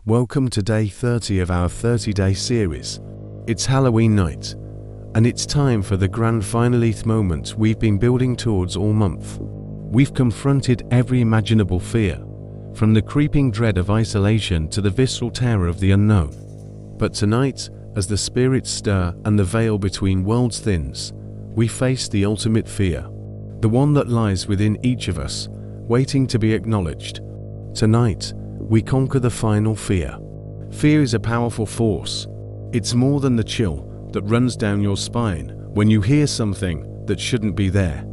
Welcome to day 30 of our 30-day series. It's Halloween night, and it's time for the grand finalith moment we've been building towards all month. We've confronted every imaginable fear, from the creeping dread of isolation to the visceral terror of the unknown. But tonight, as the spirits stir and the veil between worlds thins, we face the ultimate fear, the one that lies within each of us, waiting to be acknowledged. Tonight, we conquer the final fear. Fear is a powerful force. It's more than the chill that runs down your spine when you hear something that shouldn't be there.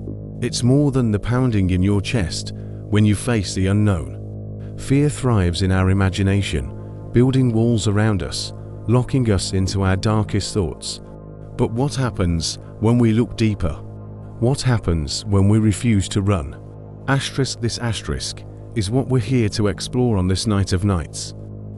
It's more than the pounding in your chest when you face the unknown. Fear thrives in our imagination, building walls around us, locking us into our darkest thoughts. But what happens when we look deeper? What happens when we refuse to run? This asterisk is what we're here to explore on this night of nights.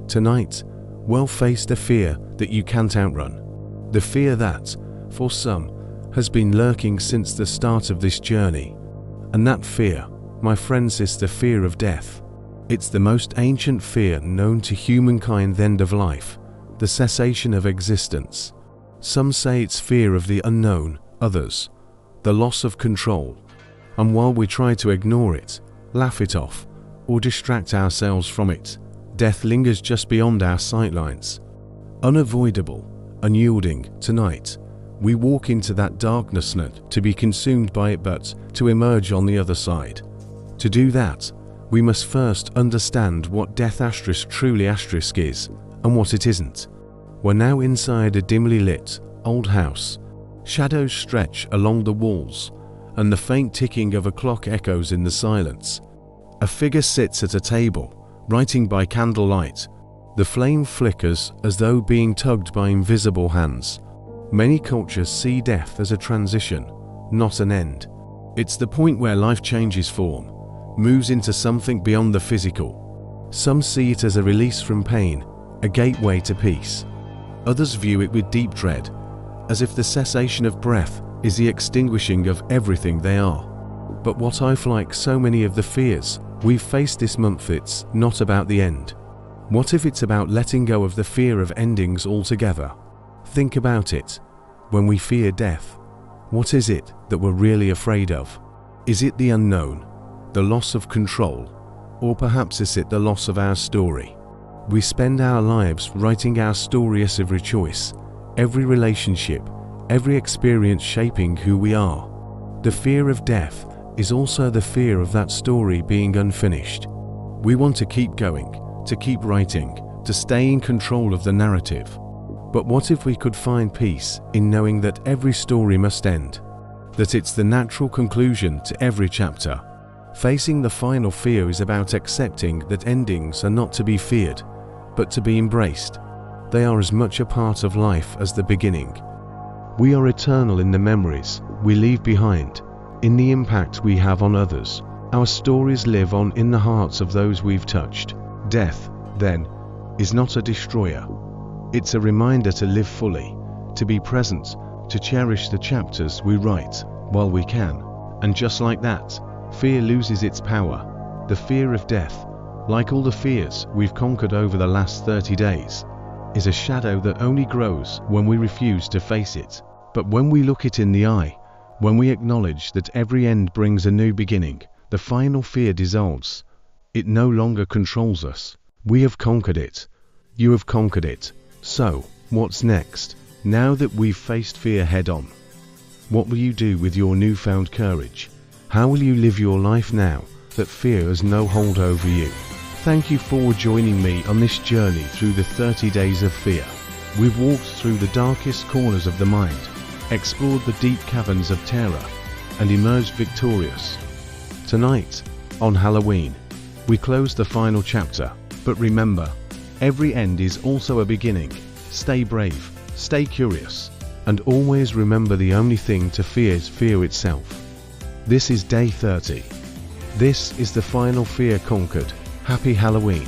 Tonight, we'll face the fear that you can't outrun. The fear that, for some, has been lurking since the start of this journey. And that fear, my friends, is the fear of death. It's the most ancient fear known to humankind, the end of life, the cessation of existence. Some say it's fear of the unknown, others, the loss of control. And while we try to ignore it, laugh it off, or distract ourselves from it, death lingers just beyond our sightlines. Unavoidable, unyielding, tonight, we walk into that darkness not to be consumed by it but to emerge on the other side. To do that, we must first understand what death truly is and what it isn't. We're now inside a dimly lit, old house. Shadows stretch along the walls, and the faint ticking of a clock echoes in the silence. A figure sits at a table, writing by candlelight. The flame flickers as though being tugged by invisible hands. Many cultures see death as a transition, not an end. It's the point where life changes form, moves into something beyond the physical. Some see it as a release from pain, a gateway to peace. Others view it with deep dread, as if the cessation of breath is the extinguishing of everything they are. But what I've like so many of the fears we've faced this month, it's not about the end. What if it's about letting go of the fear of endings altogether? Think about it. When we fear death, what is it that we're really afraid of? Is it the unknown, the loss of control, or perhaps is it the loss of our story? We spend our lives writing our story as every choice, every relationship, every experience shaping who we are. The fear of death is also the fear of that story being unfinished. We want to keep going, to keep writing, to stay in control of the narrative. But what if we could find peace in knowing that every story must end? That it's the natural conclusion to every chapter? Facing the final fear is about accepting that endings are not to be feared, but to be embraced. They are as much a part of life as the beginning. We are eternal in the memories we leave behind, in the impact we have on others. Our stories live on in the hearts of those we've touched. Death, then, is not a destroyer. It's a reminder to live fully, to be present, to cherish the chapters we write while we can. And just like that, fear loses its power. The fear of death, like all the fears we've conquered over the last 30 days, is a shadow that only grows when we refuse to face it. But when we look it in the eye, when we acknowledge that every end brings a new beginning, the final fear dissolves. It no longer controls us. We have conquered it. You have conquered it. So, what's next? Now that we've faced fear head on, what will you do with your newfound courage? How will you live your life now that fear has no hold over you? Thank you for joining me on this journey through the 30 days of fear. We've walked through the darkest corners of the mind, explored the deep caverns of terror, and emerged victorious. Tonight, on Halloween, we close the final chapter. But remember, every end is also a beginning. Stay brave, stay curious, and always remember the only thing to fear is fear itself. This is day 30. This is the final fear conquered. Happy Halloween.